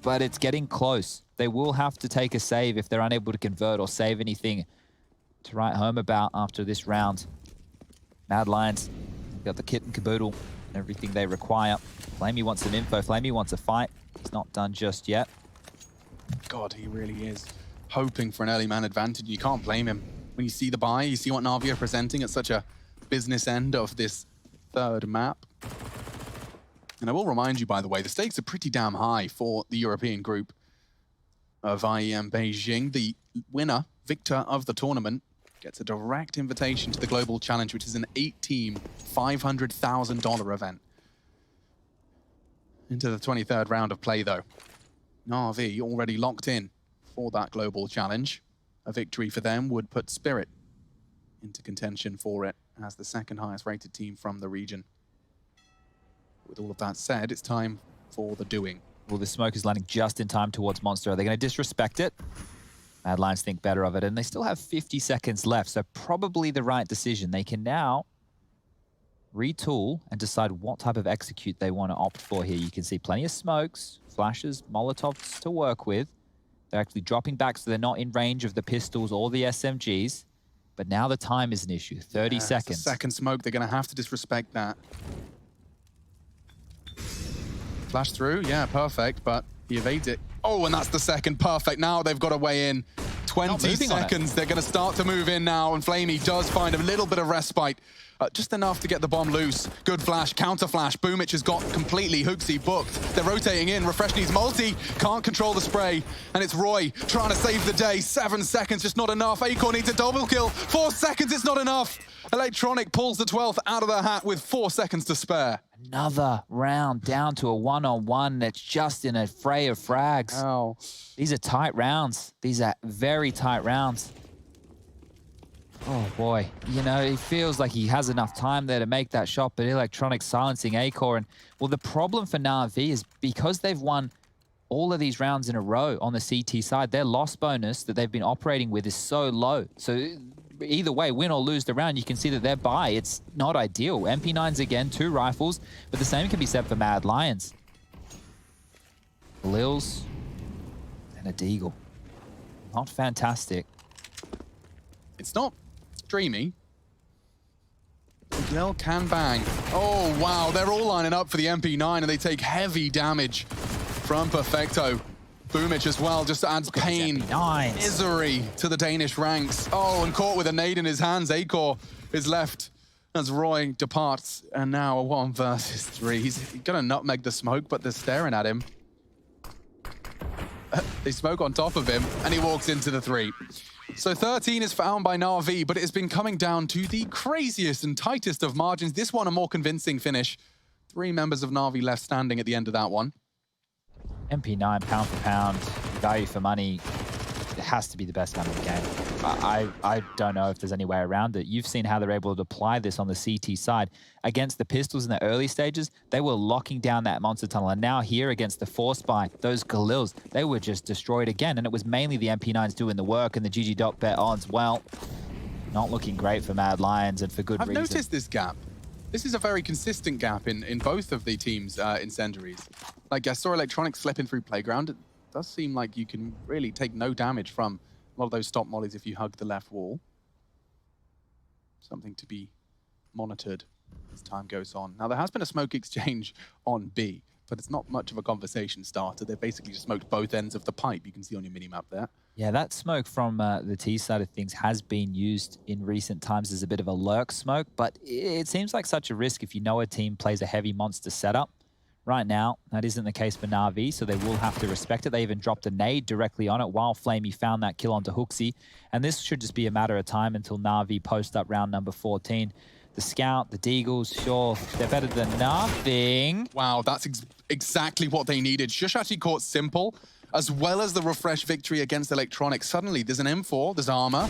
But it's getting close. They will have to take a save if they're unable to convert or save anything to write home about after this round. Mad Lions got the kit and caboodle, everything they require. Flamey wants some info. Flamey wants a fight. He's not done just yet. God, he really is hoping for an early man advantage. You can't blame him. When you see the buy, you see what NaVi are presenting at such a business end of this third map. And I will remind you, by the way, the stakes are pretty damn high for the European group of IEM Beijing. The winner, victor of the tournament, gets a direct invitation to the Global Challenge, which is an 8-team, $500,000 event. Into the 23rd round of play, though. NaVi already locked in for that Global Challenge. A victory for them would put Spirit into contention for it as the second highest rated team from the region. With all of that said, it's time for the doing. Well, the smoke is landing just in time towards Monster. Are they going to disrespect it? Mad Lions think better of it, and they still have 50 seconds left, so probably the right decision. They can now retool and decide what type of execute they want to opt for here. You can see plenty of smokes, flashes, Molotovs to work with. They're actually dropping back so they're not in range of the pistols or the SMGs. But now the time is an issue. 30 seconds. It's a second smoke. They're going to have to disrespect that. Flash through. Yeah, perfect. But he evades it. Oh, and that's the second. Perfect. Now they've got to weigh in. 20 seconds. They're going to start to move in now. And Flamey does find a little bit of respite. Just enough to get the bomb loose. Good flash, counter flash. Boomich has got completely Hooksy booked. They're rotating in. Refresh needs multi. Can't control the spray. And it's Roy trying to save the day. 7 seconds, just not enough. Acor needs a double kill. 4 seconds, it's not enough. Electronic pulls the 12th out of their hat with 4 seconds to spare. Another round down to a one-on-one that's just in a fray of frags. Ow. These are tight rounds. These are very tight rounds. Oh boy, you know, it feels like he has enough time there to make that shot, but Electronic silencing Acor. And well, the problem for NaVi is because they've won all of these rounds in a row on the CT side, their loss bonus that they've been operating with is so low. So either way, win or lose the round, you can see that their buy, it's not ideal. MP9s again, 2 rifles, but the same can be said for Mad Lions. Lils and a Deagle. Not fantastic. It's not dreamy. Gil can bang. Oh, wow. They're all lining up for the MP9, and they take heavy damage from Perfecto. Boomich as well, just adds pain, misery to the Danish ranks. Oh, and caught with a nade in his hands. Acor is left as Roy departs, and now a 1 versus 3. He's gonna nutmeg the smoke, but they're staring at him. They smoke on top of him, and he walks into the 3. So 13 is found by NaVi, but it has been coming down to the craziest and tightest of margins. This one, a more convincing finish. 3 members of NaVi left standing at the end of that one. MP9, pound for pound, value for money, it has to be the best gun in the game. I don't know if there's any way around it. You've seen how they're able to apply this on the CT side. Against the pistols in the early stages, they were locking down that monster tunnel. And now here against the Force Buy, those Galils, they were just destroyed again. And it was mainly the MP9s doing the work and the GG Doc bet odds. Well, not looking great for Mad Lions, and for good reason. I've noticed this gap. This is a very consistent gap in both of the teams' incendiaries. Like, I saw Electronics slipping through Playground. It does seem like you can really take no damage from a lot of those stop mollies if you hug the left wall. Something to be monitored as time goes on. Now, there has been a smoke exchange on B, but it's not much of a conversation starter. They basically just smoked both ends of the pipe. You can see on your minimap there. Yeah, that smoke from the T side of things has been used in recent times as a bit of a lurk smoke, but it seems like such a risk if you know a team plays a heavy monster setup. Right now, that isn't the case for NaVi, so they will have to respect it. They even dropped a nade directly on it while Flamey found that kill onto Hooksy, and this should just be a matter of time until NaVi post up round number 14. The Scout, the Deagles, sure, they're better than nothing. Wow, that's exactly what they needed. Shush actually caught Simple, as well as the refresh victory against Electronics. Suddenly, there's an M4, there's armor,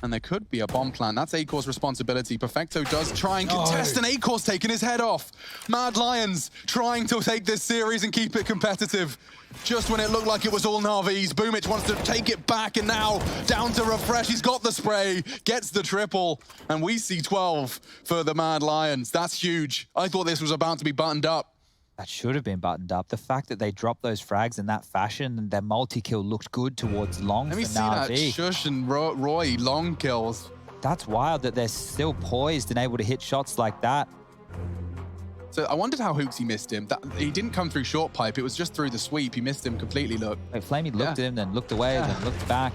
and there could be a bomb plant. That's Acor's responsibility. Perfecto does try and contest, and Acor's taking his head off. Mad Lions trying to take this series and keep it competitive. Just when it looked like it was all NaVi's, Boomich wants to take it back, and now down to refresh. He's got the spray, gets the triple, and we see 12 for the Mad Lions. That's huge. I thought this was about to be buttoned up. That should have been buttoned up. The fact that they dropped those frags in that fashion and their multi-kill looked good towards long. Let me see that Shush and Roy long kills. That's wild that they're still poised and able to hit shots like that. So I wondered how Hooksy missed him. He didn't come through short pipe. It was just through the sweep. He missed him completely, look. Wait, Flamey looked at him, then looked away, then looked back.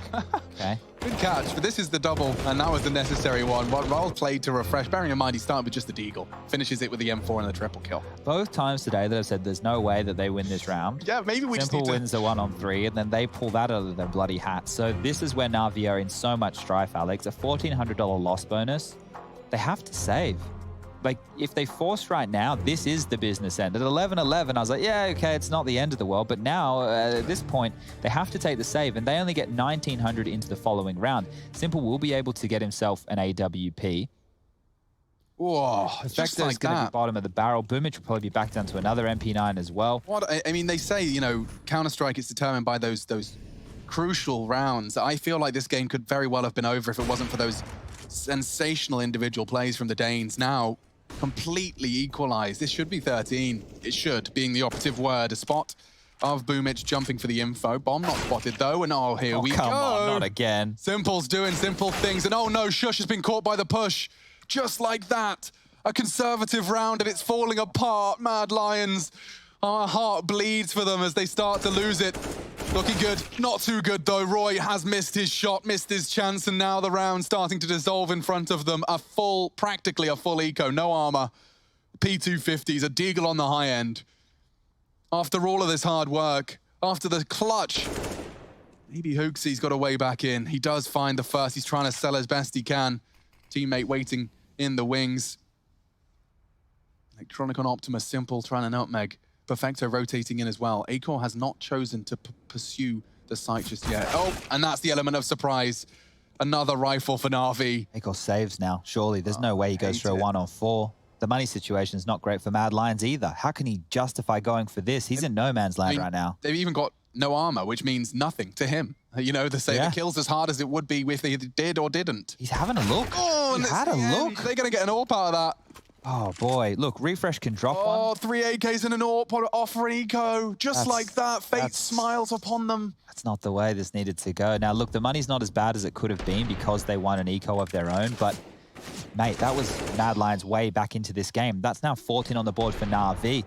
Okay. Good catch, but this is the double, and that was the necessary one. Well played to refresh. Bearing in mind, he started with just the Deagle. Finishes it with the M4 and the triple kill. Both times today that I've said there's no way that they win this round. Yeah, maybe we Simple just need to... wins the 1-on-3, and then they pull that out of their bloody hat. So this is where NaVi are in so much strife, Alex. A $1,400 loss bonus. They have to save. Like, if they force right now, this is the business end. At 11-11, I was like, yeah, okay, it's not the end of the world. But now, at this point, they have to take the save, and they only get 1,900 into the following round. Simple will be able to get himself an AWP. Whoa, Perfecto's like going to be bottom of the barrel. Boomich will probably be back down to another MP9 as well. What I mean, they say, you know, Counter-Strike is determined by those crucial rounds. I feel like this game could very well have been over if it wasn't for those sensational individual plays from the Danes. Now, completely equalized. This should be 13. It should, being the operative word. A spot of Boomich jumping for the info. Bomb not spotted though, and oh, here we go. Come on, not again. Simple's doing simple things, and oh no, Shush has been caught by the push. Just like that. A conservative round, and it's falling apart. Mad Lions. Our heart bleeds for them as they start to lose it. Looking good. Not too good, though. Roy has missed his shot, missed his chance, and now the round starting to dissolve in front of them. Practically a full eco, no armor. P250s, a Deagle on the high end. After all of this hard work, after the clutch, maybe Hooksy's got a way back in. He does find the first. He's trying to sell as best he can. Teammate waiting in the wings. Electronic on Optimus, Simple trying to nutmeg. Perfecto rotating in as well. Acor has not chosen to pursue the site just yet. Oh, and that's the element of surprise. Another rifle for NaVi. Acor saves now, surely. There's no way he goes for a 1-on-4. The money situation is not great for Mad Lions either. How can he justify going for this? He's in no man's land right now. They've even got no armor, which means nothing to him. You know, they say the kill's as hard as it would be if they did or didn't. He's having a look. Oh, he had a look. They're going to get an AWP out of that. Oh, boy. Look, Refresh can drop one. Oh, 3 AKs and an AWP offer an eco. Just like that, fate smiles upon them. That's not the way this needed to go. Now, look, the money's not as bad as it could have been because they won an eco of their own, but Mate, that was Mad Lions way back into this game. That's now 14 on the board for NaVi.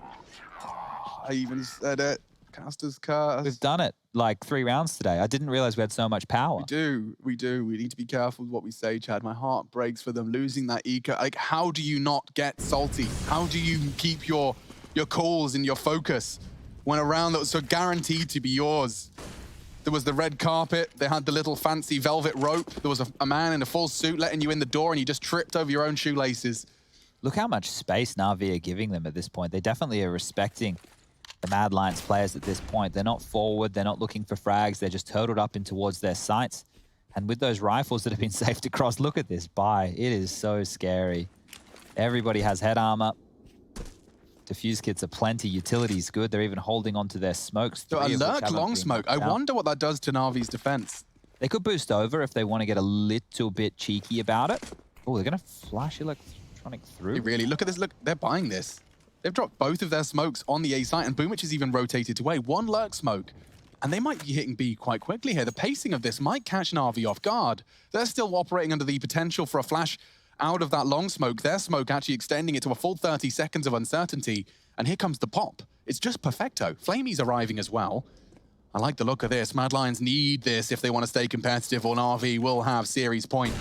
I even said it. Caster's curse. We've done it like 3 rounds today. I didn't realize we had so much power. We do. We need to be careful with what we say, Chad. My heart breaks for them losing that eco. Like, how do you not get salty? How do you keep your calls and your focus when a round that was so guaranteed to be yours? There was the red carpet. They had the little fancy velvet rope. There was a man in a full suit letting you in the door, and you just tripped over your own shoelaces. Look how much space NaVi are giving them at this point. They definitely are respecting the Mad Lions players at this point. They're not forward. They're not looking for frags. They're just turtled up in towards their sights. And with those rifles that have been saved across, look at this buy. It is so scary. Everybody has head armor. Diffuse kits are plenty. Utility's good. They're even holding on to their smokes. So a lurk long smoke. I wonder what that does to Navi's defense. They could boost over if they want to get a little bit cheeky about it. Oh, they're going to flash electronic through. Hey, really, look at this. Look, they're buying this. They've dropped both of their smokes on the A site, and Boomich has even rotated away. 1 lurk smoke. And they might be hitting B quite quickly here. The pacing of this might catch NaVi off guard. They're still operating under the potential for a flash out of that long smoke. Their smoke actually extending it to a full 30 seconds of uncertainty. And here comes the pop. It's just perfecto. Flamey's arriving as well. I like the look of this. Mad Lions need this if they want to stay competitive, or NaVi will have series point.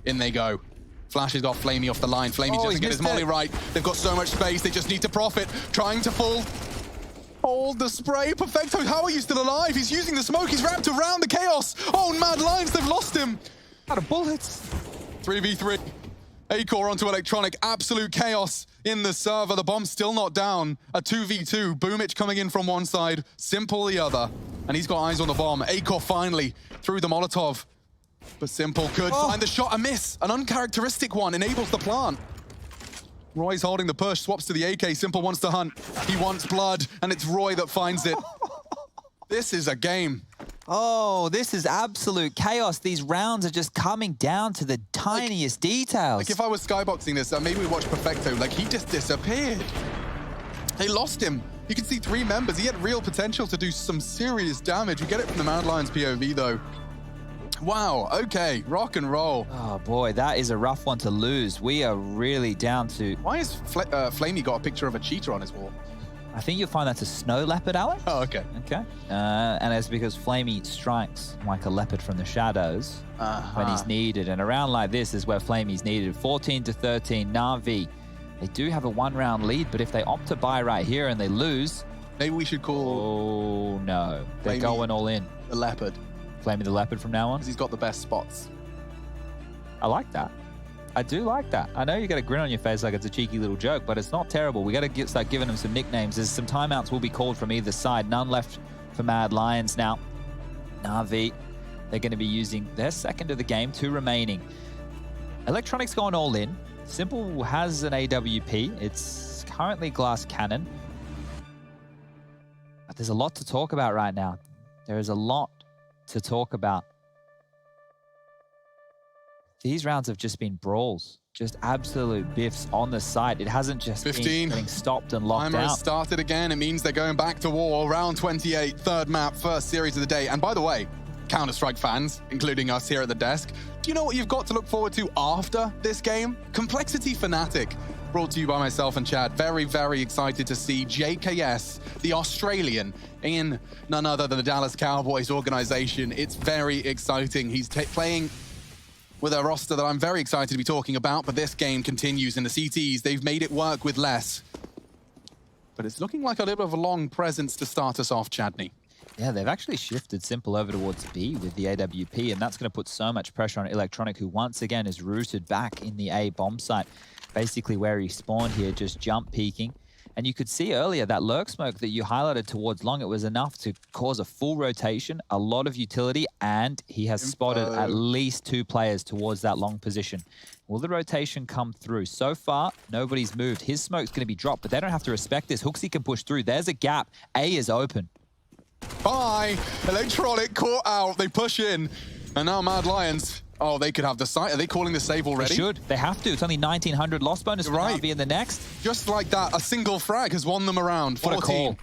In they go. Flash has got Flamey off the line. Flamey doesn't get his molly right. They've got so much space. They just need to profit. Trying to pull. Hold the spray. Perfecto. How are you still alive? He's using the smoke. He's wrapped around the chaos. Oh, Mad Lions, they've lost him. Out of bullets. 3v3. A-Core onto electronic. Absolute chaos in the server. The bomb's still not down. A 2v2. Boomich coming in from one side. Simple the other. And he's got eyes on the bomb. A-Core finally through the Molotov. But Simple could find the shot. A miss. An uncharacteristic one. Enables the plant. Roy's holding the push. Swaps to the AK. Simple wants to hunt. He wants blood. And it's Roy that finds it. This is a game. Oh, this is absolute chaos. These rounds are just coming down to the tiniest details. Like if I was skyboxing this, maybe we watch Perfecto. Like, he just disappeared. They lost him. You can see 3 members. He had real potential to do some serious damage. We get it from the Mad Lions POV, though. Wow, okay, rock and roll. Oh boy, that is a rough one to lose. We are really down to... Why has Flamey got a picture of a cheetah on his wall? I think you'll find that's a snow leopard, Alex. Oh, okay. Okay. And it's because Flamey strikes like a leopard from the shadows when he's needed. And a round like this is where Flamey's needed. 14-13, NaVi. They do have a 1-round lead, but if they opt to buy right here and they lose... Maybe we should call... Oh, no. They're Flamey going all in. The leopard. Flamey the leopard from now on? Because he's got the best spots. I like that. I do like that. I know you got a grin on your face like it's a cheeky little joke, but it's not terrible. We got to start giving them some nicknames. There's some timeouts will be called from either side. None left for Mad Lions now. NaVi, they're going to be using their second of the game, 2 remaining. Electronics going all in. Simple has an AWP. It's currently glass cannon. But there's a lot to talk about right now. There is a lot to talk about. These rounds have just been brawls, just absolute biffs on the site. It hasn't just 15. been getting stopped and locked Timer out. has started again. It means they're going back to war. Round 28, 3rd map, 1st series of the day. And by the way, Counter-Strike fans, including us here at the desk, do you know what you've got to look forward to after this game? Complexity Fanatic. Brought to you by myself and Chad. Very, very excited to see JKS, the Australian, in none other than the Dallas Cowboys organization. It's very exciting. He's playing with a roster that I'm very excited to be talking about, but this game continues in the CTs. They've made it work with less. But it's looking like a little bit of a long presence to start us off, Chadney. Yeah, they've actually shifted Simple over towards B with the AWP, and that's going to put so much pressure on Electronic, who once again is rooted back in the A bomb site. Basically where he spawned here, just jump peeking. And you could see earlier that lurk smoke that you highlighted towards long, it was enough to cause a full rotation, a lot of utility, and he has spotted at least 2 players towards that long position. Will the rotation come through? So far, nobody's moved. His smoke's going to be dropped, but they don't have to respect this. Hooksy can push through. There's a gap. A is open. Bye! Electronic caught out. They push in. And now Mad Lions... Oh, they could have the site. Are they calling the save already? They should. They have to. It's only 1900 loss bonus for NaVi in the next. Just like that, a single frag has won them around. 14. What a call.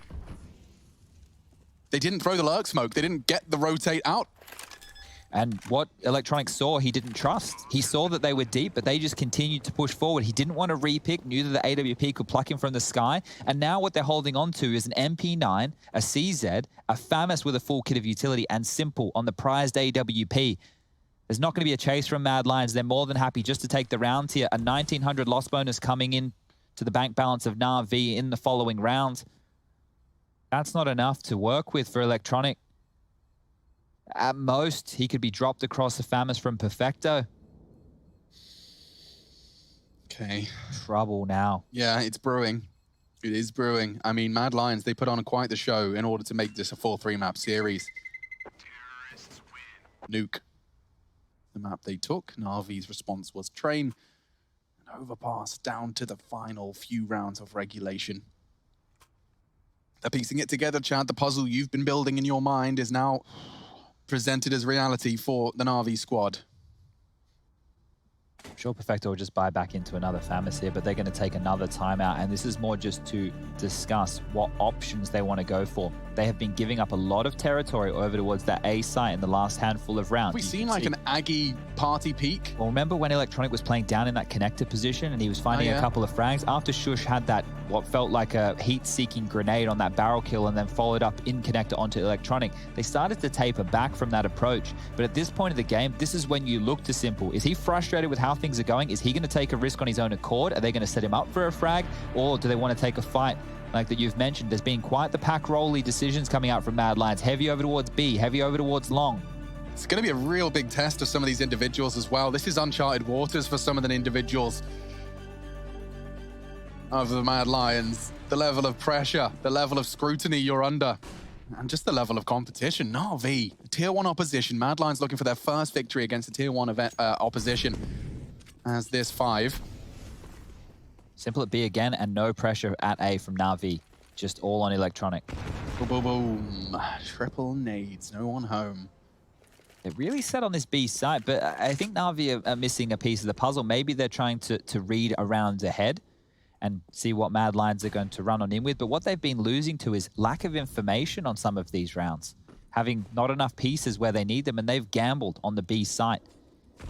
They didn't throw the lurk smoke. They didn't get the rotate out. And what Electronic saw, he didn't trust. He saw that they were deep, but they just continued to push forward. He didn't want to repick, knew that the AWP could pluck him from the sky. And now what they're holding on to is an MP9, a CZ, a FAMAS with a full kit of utility, and Simple on the prized AWP. There's not going to be a chase from Mad Lions. They're more than happy just to take the round here. A 1,900 loss bonus coming in to the bank balance of NaVi in the following round. That's not enough to work with for Electronic. At most, he could be dropped across the FAMAS from Perfecto. Okay. Trouble now. Yeah, it's brewing. It is brewing. I mean, Mad Lions, they put on quite the show in order to make this a full 3-map series. Nuke. The map they took. NaVi's response was train. And Overpass down to the final few rounds of regulation. They're piecing it together, Chad. The puzzle you've been building in your mind is now presented as reality for the NaVi squad. I'm sure Perfecto will just buy back into another FAMAS here, but they're going to take another timeout, and this is more just to discuss what options they want to go for. They have been giving up a lot of territory over towards that A site in the last handful of rounds. We've seen like an Aggie party peak. Well, remember when Electronic was playing down in that connector position and he was finding a couple of frags? After Shush had that, what felt like a heat-seeking grenade on that barrel kill and then followed up in connector onto Electronic, they started to taper back from that approach. But at this point of the game, this is when you look to Simple. Is he frustrated with how things are going? Is he going to take a risk on his own accord? Are they going to set him up for a frag? Or do they want to take a fight? Like that you've mentioned, there's been quite the pack rolly decisions coming out from Mad Lions. Heavy over towards B, heavy over towards long. It's going to be a real big test of some of these individuals as well. This is uncharted waters for some of the individuals of the Mad Lions. The level of pressure, the level of scrutiny you're under, and just the level of competition. NaVi, tier 1 opposition. Mad Lions looking for their first victory against a tier 1 event, opposition as this 5. Simple at B again, and no pressure at A from NaVi. Just all on Electronic. Boom, boom, boom. Triple nades, no one home. They're really set on this B site, but I think NaVi are missing a piece of the puzzle. Maybe they're trying to read around ahead and see what Mad Lions are going to run on in with. But what they've been losing to is lack of information on some of these rounds. Having not enough pieces where they need them, and they've gambled on the B site.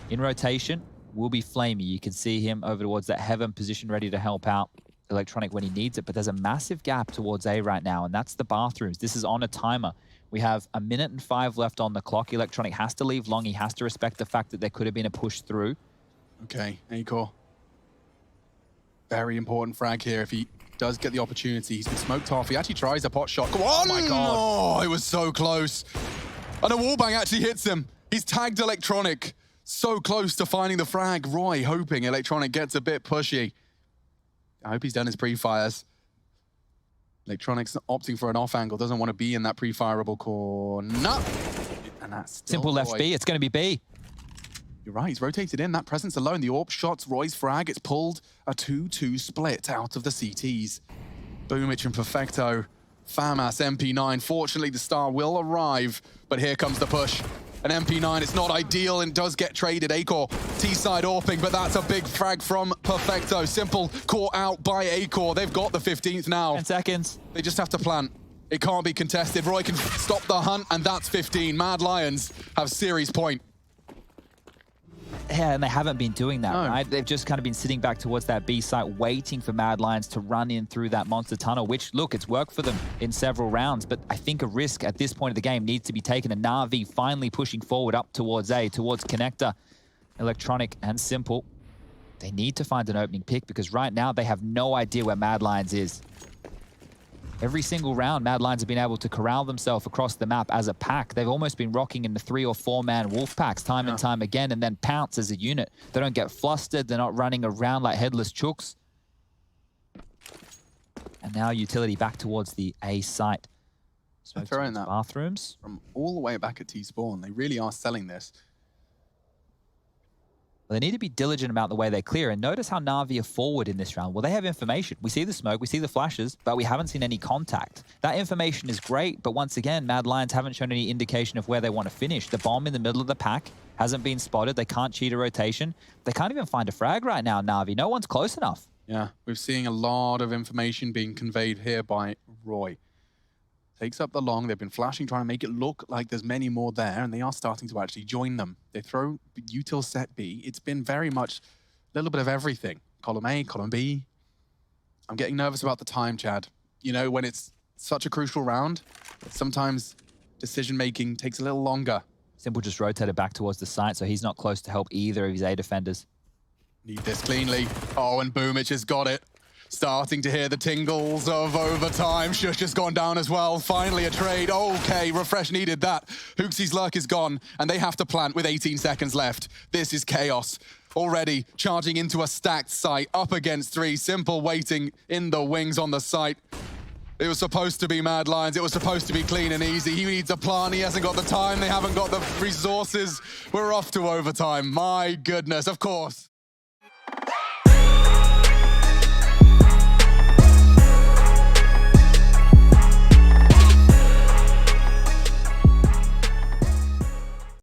In rotation will be Flamey. You can see him over towards that heaven position ready to help out Electronic when he needs it. But there's a massive gap towards A right now, and that's the bathrooms. This is on a timer. We have 1 minute and 5 left on the clock. Electronic has to leave long. He has to respect the fact that there could have been a push through. Okay, Acor. Very important frag here if he does get the opportunity. He's been smoked off. He actually tries a pot shot. Go on! Oh my God. Oh, it was so close. And a wallbang actually hits him. He's tagged Electronic. So close to finding the frag. Roy hoping Electronic gets a bit pushy. I hope he's done his pre-fires. Electronic's opting for an off angle. Doesn't want to be in that pre-fireable corner. And that's Simple left Roy. B. It's going to be B. You're right, he's rotated in. That presence alone, the AWP shots, Roy's frag, it's pulled a 2-2 split out of the CTs. Boomich and Perfecto. FAMAS, MP9. Fortunately, the star will arrive, but here comes the push. An MP9, it's not ideal and does get traded. Acor, T-side AWPing, but that's a big frag from Perfecto. Simple caught out by Acor. They've got the 15th now. 10 seconds. They just have to plant. It can't be contested. Roy can stop the hunt, and that's 15. Mad Lions have series point. Yeah, and they haven't been doing that, No. right? They've just kind of been sitting back towards that B site, waiting for Mad Lions to run in through that monster tunnel, which, look, it's worked for them in several rounds, but I think a risk at this point of the game needs to be taken, and NaVi finally pushing forward up towards A, towards Connector. Electronic and Simple, they need to find an opening pick, because right now they have no idea where Mad Lions is. Every single round, Mad Lions have been able to corral themselves across the map as a pack. They've almost been rocking in the 3 or 4-man wolf packs time and time again, and then pounce as a unit. They don't get flustered. They're not running around like headless chooks. And now utility back towards the A site. They're throwing that bathrooms from all the way back at T-spawn. They really are selling this. Well, they need to be diligent about the way they clear. And notice how NaVi are forward in this round. Well, they have information. We see the smoke, we see the flashes, but we haven't seen any contact. That information is great, but once again, Mad Lions haven't shown any indication of where they want to finish. The bomb in the middle of the pack hasn't been spotted. They can't cheat a rotation. They can't even find a frag right now, NaVi. No one's close enough. Yeah, we're seeing a lot of information being conveyed here by Roy. Takes up the long. They've been flashing, trying to make it look like there's many more there, and they are starting to actually join them. They throw util set B. It's been very much a little bit of everything. Column A, column B. I'm getting nervous about the time, Chad. You know, when it's such a crucial round, sometimes decision-making takes a little longer. Simple just rotated back towards the site, so he's not close to help either of his A defenders. Need this cleanly. Oh, and boom, it just got it. Starting to hear the tingles of overtime. Shush just gone down as well. Finally a trade. Okay, Refresh needed that. Hooksy's luck is gone, and they have to plant with 18 seconds left. This is chaos. Already charging into a stacked site, up against 3. Simple waiting in the wings on the site. It was supposed to be Mad Lions. It was supposed to be clean and easy. He needs a plan. He hasn't got the time. They haven't got the resources. We're off to overtime. My goodness, of course.